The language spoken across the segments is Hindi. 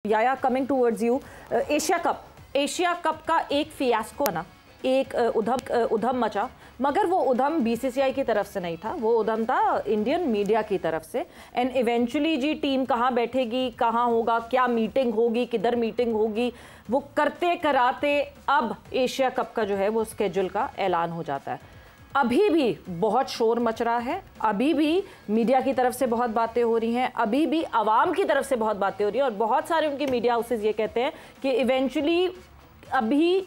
या coming towards you, Asia cup का एक फियास्को ना, एक उधम मचा, मगर वो उधम बीसीसीआई की तरफ से नहीं था, वो उधम था इंडियन मीडिया की तरफ से। एंड इवेंचुअली जी टीम कहाँ बैठेगी, कहाँ होगा, क्या मीटिंग होगी, किधर मीटिंग होगी, वो करते कराते अब एशिया कप का जो है वो स्केड्यूल का ऐलान हो जाता है। अभी भी बहुत शोर मच रहा है, अभी भी मीडिया की तरफ से बहुत बातें हो रही हैं, अभी भी आवाम की तरफ से बहुत बातें हो रही हैं, और बहुत सारे उनके मीडिया हाउसेज ये कहते हैं कि इवेंचुअली अभी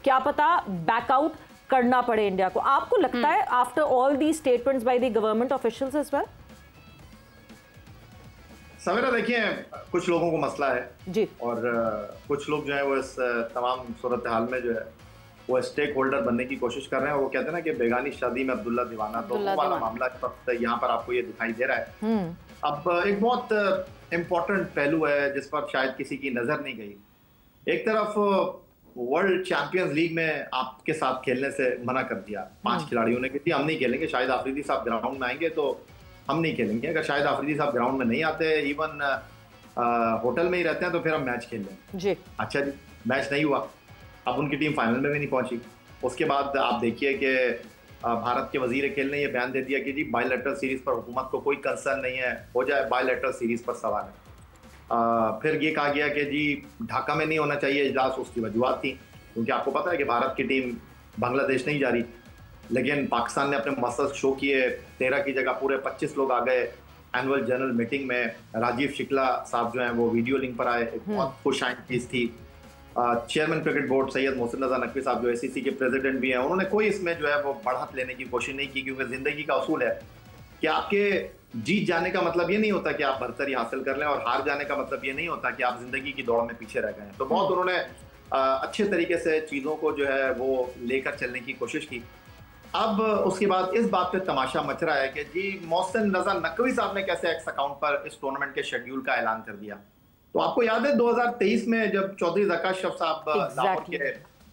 क्या पता बैकआउट करना पड़े इंडिया को। आपको लगता है after all the statements by the government officials as well? Savera देखिए, कुछ लोगों को मसला है जी, और कुछ लोग जो है वो इस तमाम सूरत हाल में जो है वो स्टेक होल्डर बनने की कोशिश कर रहे हैं। वो कहते हैं ना कि बेगानी शादी में अब्दुल्ला दीवाना, तो वो वाला मामला इस वक्त यहाँ पर आपको ये दिखाई दे रहा है। अब एक बहुत इम्पोर्टेंट पहलू है जिस पर शायद किसी की नजर नहीं गई। एक तरफ वर्ल्ड चैंपियंस लीग में आपके साथ खेलने से मना कर दिया 5 खिलाड़ियों ने कि हम नहीं खेलेंगे, शायद आफरीदी साहब ग्राउंड में आएंगे तो हम नहीं खेलेंगे। अगर शायद आफरीदी साहब ग्राउंड में नहीं आते, इवन होटल में ही रहते हैं, तो फिर हम मैच खेल लेंगे। अच्छा जी, मैच नहीं हुआ, अब उनकी टीम फाइनल में भी नहीं पहुंची। उसके बाद आप देखिए कि भारत के वजीर खेल ने यह बयान दे दिया कि जी बायलैटरल सीरीज पर हुकूमत को कोई कंसर्न नहीं है, हो जाए बायलैटरल सीरीज पर सवाल है। फिर ये कहा गया कि जी ढाका में नहीं होना चाहिए इजलास, उसकी वजूहत थी क्योंकि आपको पता है कि भारत की टीम बांग्लादेश नहीं जा रही, लेकिन पाकिस्तान ने अपने मसल्स शो किए, 13 की जगह पूरे 25 लोग आ गए एनुअल जनरल मीटिंग में। राजीव शुक्ला साहब जो हैं वो वीडियो लिंक पर आए, एक बहुत खुश आइंद चीज़ थी। Chairman cricket board Syed Mohsin Raza Naqvi साहब जो एसीसी के प्रेसिडेंट भी हैं, उन्होंने कोई इसमें जो है वो बढ़त लेने की कोशिश नहीं की, क्योंकि जिंदगी का उसूल है कि आपके जीत जाने का मतलब ये नहीं होता कि आप बरतरी हासिल कर लें, और हार जाने का मतलब ये नहीं होता कि आप जिंदगी की दौड़ में पीछे रह गए। तो बहुत उन्होंने अच्छे तरीके से चीज़ों को जो है वो लेकर चलने की कोशिश की। अब उसके बाद इस बात पे तमाशा मच रहा है कि जी मोहसिन रजा नकवी साहब ने कैसे एक्स अकाउंट पर इस टूर्नामेंट के शेड्यूल का ऐलान कर दिया। तो आपको याद है 2023 में जब चौधरी ज़का अशरफ साहब लाहौर के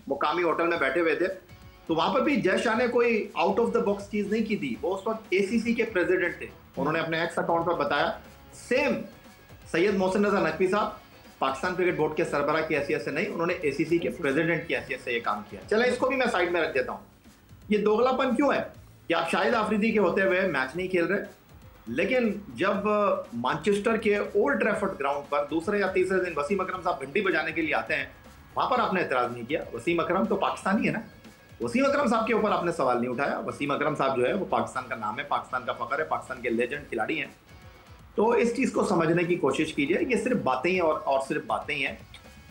मुकामी होटल में बैठे हुए थे, तो वहां पर भी जय शाह ने कोई आउट ऑफ द बॉक्स चीज नहीं की थी। वो उस वक्त एसीसी के प्रेसिडेंट थे, उन्होंने अपने एक्स अकाउंट पर बताया सेम सैयद मोहसिन रजा नकवी साहब पाकिस्तान क्रिकेट बोर्ड के सरबराह की हैसियत से नहीं, उन्होंने एसीसी के प्रेसिडेंट की हैसियत से ये काम किया। चले इसको भी मैं साइड में रख देता हूँ। ये दोगलापन क्यों है कि आप शाहिद आफरीदी के होते हुए मैच नहीं खेल रहे, लेकिन जब मैनचेस्टर के ओल्ड ट्रैफर्ड ग्राउंड पर दूसरे या तीसरे दिन वसीम अकरम साहब घंटी बजाने के लिए आते हैं, वहां पर आपने एतराज नहीं किया। वसीम अकरम तो पाकिस्तानी है ना, वसीम अकरम साहब के ऊपर आपने सवाल नहीं उठाया। वसीम अकरम साहब जो है वो पाकिस्तान का नाम है, पाकिस्तान का फख्र है, पाकिस्तान के लेजेंड खिलाड़ी हैं। तो इस चीज़ को समझने की कोशिश कीजिए, ये सिर्फ बातें ही और सिर्फ बातें ही हैं,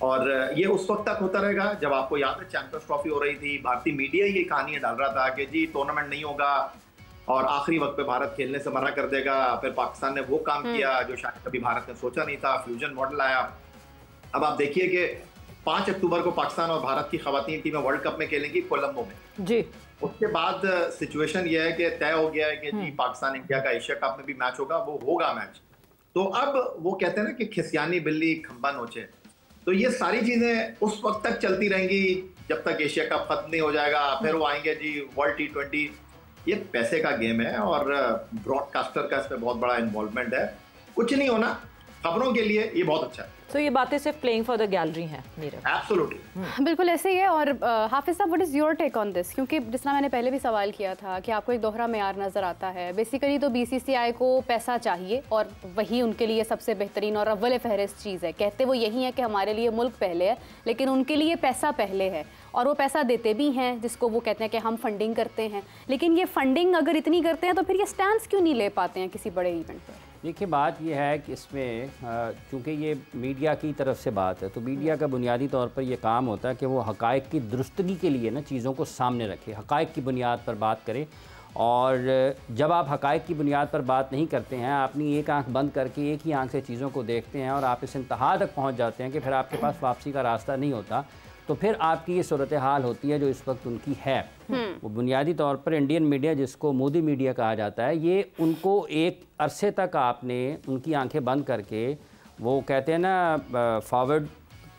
और ये उस वक्त तक होता रहेगा जब आपको याद है चैंपियंस ट्रॉफी हो रही थी, भारतीय मीडिया ये कहानियां डाल रहा था कि जी टूर्नामेंट नहीं होगा और आखिरी वक्त पे भारत खेलने से मना कर देगा। फिर पाकिस्तान ने वो काम किया जो शायद कभी भारत ने सोचा नहीं था, फ्यूजन मॉडल आया। अब आप देखिए कि 5 अक्टूबर को पाकिस्तान और भारत की खवातीन टीमें वर्ल्ड कप में खेलेंगी कोलंबो में जी। उसके बाद सिचुएशन ये है कि तय हो गया है कि जी पाकिस्तान इंडिया का एशिया कप में भी मैच होगा, वो होगा मैच। तो अब वो कहते हैं ना कि खिसियानी बिल्ली खंबा नोचे, तो ये सारी चीजें उस वक्त तक चलती रहेंगी जब तक एशिया कप खत्म नहीं हो जाएगा। फिर वो आएंगे जी वर्ल्ड T20। ये पैसे का गेम है और ब्रॉडकास्टर का इसमें बहुत बड़ा इन्वॉल्वमेंट है। कुछ नहीं होना, खबरों के लिए ये बहुत अच्छा है। तो ये बातें सिर्फ प्लेइंग फॉर द गैलरी हैं नीरज। एब्सोल्युटली, बिल्कुल ऐसे ही है। और हाफिज साहब, what is your take on this? क्योंकि जिस तरह मैंने पहले भी सवाल किया था कि आपको एक दोहरा मेयार नज़र आता है। बेसिकली तो बीसीसीआई को पैसा चाहिए और वही उनके लिए सबसे बेहतरीन और अव्वल फहरिस्त चीज़ है। कहते वो यही है कि हमारे लिए मुल्क पहले है, लेकिन उनके लिए पैसा पहले है, और वो पैसा देते भी हैं, जिसको वो कहते हैं कि हम फंडिंग करते हैं। लेकिन ये फंडिंग अगर इतनी करते हैं तो फिर ये स्टैंड क्यों नहीं ले पाते हैं किसी बड़े इवेंट पर? देखिए, बात यह है कि इसमें चूँकि ये मीडिया की तरफ से बात है, तो मीडिया का बुनियादी तौर पर यह काम होता है कि वो हक़ाइक़ की दुरुस्तगी के लिए ना चीज़ों को सामने रखे, हक़ाइक़ की बुनियाद पर बात करे। और जब आप हक़ाइक़ की बुनियाद पर बात नहीं करते हैं, अपनी एक आंख बंद करके एक ही आंख से चीज़ों को देखते हैं और आप इस इंतहा तक पहुँच जाते हैं कि फिर आपके पास वापसी का रास्ता नहीं होता, तो फिर आपकी ये सूरत हाल होती है जो इस वक्त उनकी है। वो बुनियादी तौर पर इंडियन मीडिया, जिसको मोदी मीडिया कहा जाता है, ये उनको एक अरसे तक आपने उनकी आंखें बंद करके, वो कहते हैं ना फॉरवर्ड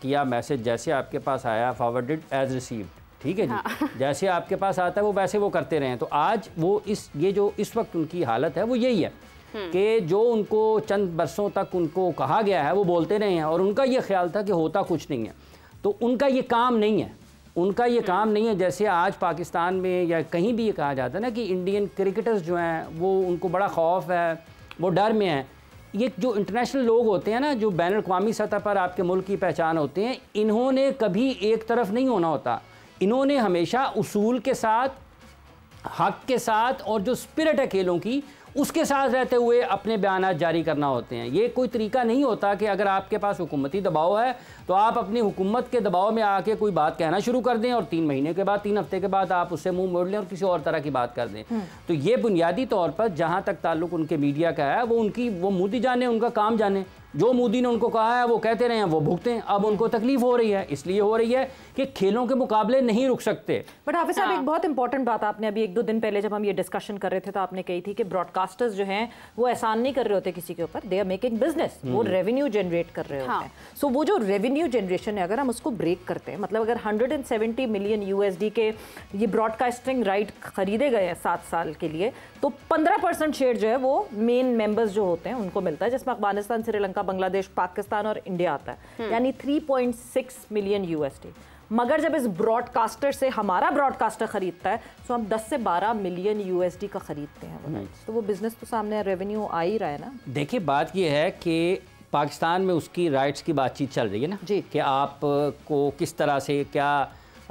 किया मैसेज, जैसे आपके पास आया फॉरवर्डेड एज रिसीव्ड, ठीक है जी। हाँ। जैसे आपके पास आता है वो वैसे वो करते रहे। तो आज वो ये जो इस वक्त उनकी हालत है वो यही है कि जो उनको चंद बरसों तक उनको कहा गया है वो बोलते रहे हैं, और उनका ये ख्याल था कि होता कुछ नहीं है। तो उनका ये काम नहीं है, उनका ये काम नहीं है। जैसे आज पाकिस्तान में या कहीं भी ये कहा जाता है ना कि इंडियन क्रिकेटर्स जो हैं वो उनको बड़ा खौफ है, वो डर में है। ये जो इंटरनेशनल लोग होते हैं ना, जो बैन अवी सतह पर आपके मुल्क की पहचान होते हैं, इन्होंने कभी एक तरफ नहीं होना होता। इन्होंने हमेशा उसूल के साथ, हक के साथ और जो स्पिरिट है खेलों की उसके साथ रहते हुए अपने बयानात जारी करना होते हैं। ये कोई तरीका नहीं होता कि अगर आपके पास हुकूमती दबाव है तो आप अपनी हुकूमत के दबाव में आके कोई बात कहना शुरू कर दें और 3 महीने के बाद, 3 हफ्ते के बाद आप उससे मुंह मोड़ लें और किसी और तरह की बात कर दें। तो ये बुनियादी तौर पर जहाँ तक ताल्लुक उनके मीडिया का है, वो मोदी जाने, उनका काम जाने। जो मोदी ने उनको कहा है वो कहते रहे हैं, वो भुगते हैं। अब उनको तकलीफ हो रही है, इसलिए हो रही है कि खेलों के मुकाबले नहीं रुक सकते। बट हाफिज साहब, एक बहुत इंपॉर्टेंट बात आपने अभी 1-2 दिन पहले जब हम ये डिस्कशन कर रहे थे तो आपने कही थी कि ब्रॉडकास्टर्स जो हैं वो एहसान नहीं कर रहे होते किसी के ऊपर, दे आर मेकिंग बिजनेस, वो रेवेन्यू जनरेट कर रहे होते हैं। सो वो जो रेवेन्यू जनरेशन है, अगर हम उसको ब्रेक करते हैं, मतलब अगर 170 मिलियन USD के ये ब्रॉडकास्टिंग राइट खरीदे गए हैं 7 साल के लिए, तो 15% शेयर जो है वो मेन मेंबर्स जो होते हैं उनको मिलता है, जिसमें अफगानिस्तान, श्रीलंका, बांग्लादेश, पाकिस्तान और इंडिया आता है, यानी 3.6 मिलियन USD। मगर जब इस ब्रॉडकास्टर से हमारा ब्रॉडकास्टर खरीदता है तो हम 10 से 12 मिलियन USD का खरीदते हैं, तो वो बिजनेस तो सामने रेवेन्यू आ ही रहा है ना। देखिए, बात ये है कि पाकिस्तान में उसकी राइट्स की बातचीत चल रही है ना जी, कि आपको किस तरह से क्या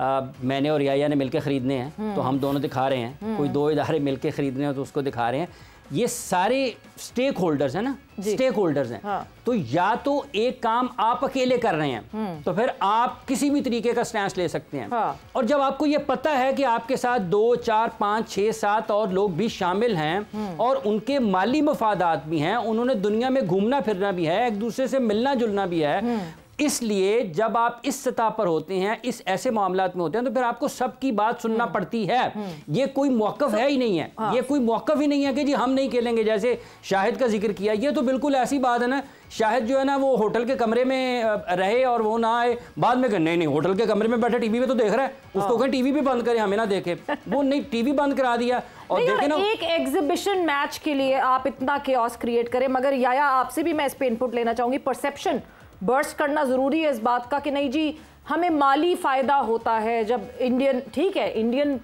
मैंने और याया ने मिलकर ख़रीदने हैं तो हम दोनों दिखा रहे हैं, कोई 2 इदारे मिलकर ख़रीदने हैं तो उसको दिखा रहे हैं। ये सारे स्टेक होल्डर्स हैं ना, स्टेक होल्डर्स हैं। हाँ। तो या तो एक काम आप अकेले कर रहे हैं तो फिर आप किसी भी तरीके का स्टैंड ले सकते हैं। हाँ। और जब आपको ये पता है कि आपके साथ 2, 4, 5, 6, 7 और लोग भी शामिल हैं और उनके माली मफादात भी हैं, उन्होंने दुनिया में घूमना फिरना भी है, एक दूसरे से मिलना जुलना भी है, इसलिए जब आप इस सतह पर होते हैं, इस ऐसे मामलात में होते हैं, तो फिर आपको सबकी बात सुनना पड़ती है। ये कोई मौक़िफ़ है ही नहीं है। हाँ। ये कोई मौक़िफ़ ही नहीं है कि जी हम नहीं खेलेंगे। जैसे शाहिद का जिक्र किया, ये तो बिल्कुल ऐसी बात है ना, शाहिद जो है ना वो होटल के कमरे में रहे और वो ना आए, बाद में नहीं नहीं होटल के कमरे में बैठे टीवी पे तो देख रहा है, उसको कहीं टीवी भी बंद करे, हमें ना देखे। वो नहीं, टीवी बंद करा दिया। और देखे ना, एक एग्जीबिशन मैच के लिए आप इतना केओस क्रिएट करें। मगर याया, आपसे भी मैं इस पे इनपुट लेना चाहूंगी। परसेप्शन बर्स्ट करना ज़रूरी है इस बात का कि नहीं जी हमें माली फ़ायदा होता है जब इंडियन, ठीक है इंडियन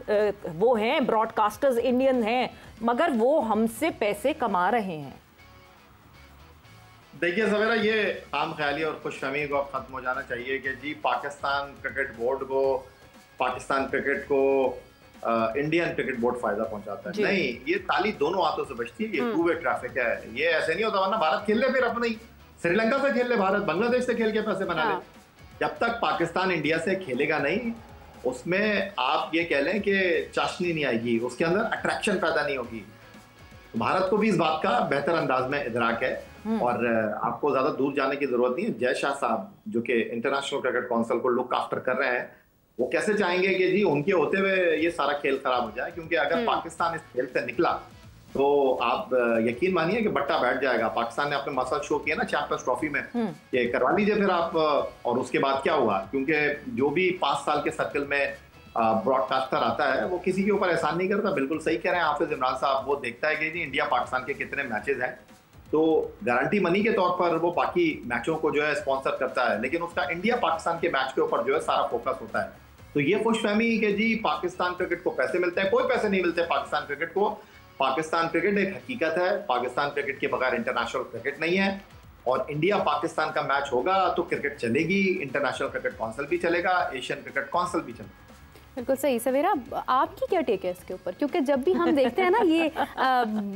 वो हैं ब्रॉडकास्टर्स, इंडियन हैं, मगर वो हमसे पैसे कमा रहे हैं। देखिए सवेरा, ये आम ख्याली और खुशफहमी को अब खत्म हो जाना चाहिए कि जी पाकिस्तान क्रिकेट बोर्ड को, पाकिस्तान क्रिकेट को इंडियन क्रिकेट बोर्ड फायदा पहुंचाता है। नहीं, ये ताली दोनों हाथों से बचती है, ये 2 वे ट्रैफिक है। ये ऐसे नहीं होता, वरना भारत खेल ले, फिर अपने श्रीलंका से खेल ले भारत, बांग्लादेश से खेल के पैसे बना ले। जब तक पाकिस्तान इंडिया से खेलेगा नहीं, उसमें आप ये कह लें कि चाशनी नहीं आएगी, उसके अंदर अट्रैक्शन पैदा नहीं होगी। तो भारत को भी इस बात का बेहतर अंदाज में इदराक है और आपको ज्यादा दूर जाने की जरूरत नहीं है। जय शाह साहब जो कि इंटरनेशनल क्रिकेट काउंसिल को लुक आफ्टर कर रहे हैं, वो कैसे चाहेंगे कि जी उनके होते हुए ये सारा खेल खराब हो जाए, क्योंकि अगर पाकिस्तान इस खेल से निकला तो आप यकीन मानिए कि बट्टा बैठ जाएगा। पाकिस्तान ने अपने मसल शो किया ना चैंपियंस ट्रॉफी में, ये करवा लीजिए फिर आप। और उसके बाद क्या हुआ, क्योंकि जो भी 5 साल के सर्कल में ब्रॉडकास्टर आता है वो किसी के ऊपर एहसान नहीं करता। बिल्कुल सही कह रहे हैं हाफिज इमरान साहब, वो देखता है कि जी इंडिया पाकिस्तान के कितने मैचेस हैं, तो गारंटी मनी के तौर पर वो बाकी मैचों को जो है स्पॉन्सर करता है, लेकिन उसका इंडिया पाकिस्तान के मैच के ऊपर जो है सारा फोकस होता है। तो ये खुशफहमी कि जी पाकिस्तान क्रिकेट को पैसे मिलते हैं, कोई पैसे नहीं मिलते पाकिस्तान क्रिकेट को। पाकिस्तान क्रिकेट एक हकीकत है, पाकिस्तान क्रिकेट के बगैर इंटरनेशनल क्रिकेट नहीं है। और इंडिया पाकिस्तान का मैच होगा तो क्रिकेट चलेगी, इंटरनेशनल क्रिकेट काउंसिल भी चलेगा, एशियन क्रिकेट काउंसिल भी चलेगा। बिल्कुल सही। सवेरा, आपकी क्या टेक है इसके ऊपर? क्योंकि जब भी हम देखते हैं ना ये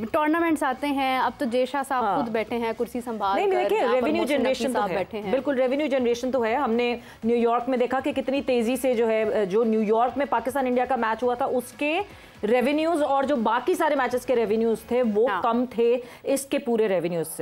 टूर्नामेंट्स आते हैं, अब तो जय शाह साहब खुद बैठे हैं कुर्सी संभाल कर, देखिए रेवेन्यू जनरेशन तो है, बिल्कुल रेवेन्यू जनरेशन तो है। हमने न्यूयॉर्क में देखा कि कितनी तेजी से जो है, जो न्यूयॉर्क में पाकिस्तान इंडिया का मैच हुआ था उसके रेवेन्यूज और जो बाकी सारे मैचेस के रेवेन्यूज थे वो कम थे इसके पूरे रेवेन्यूज से।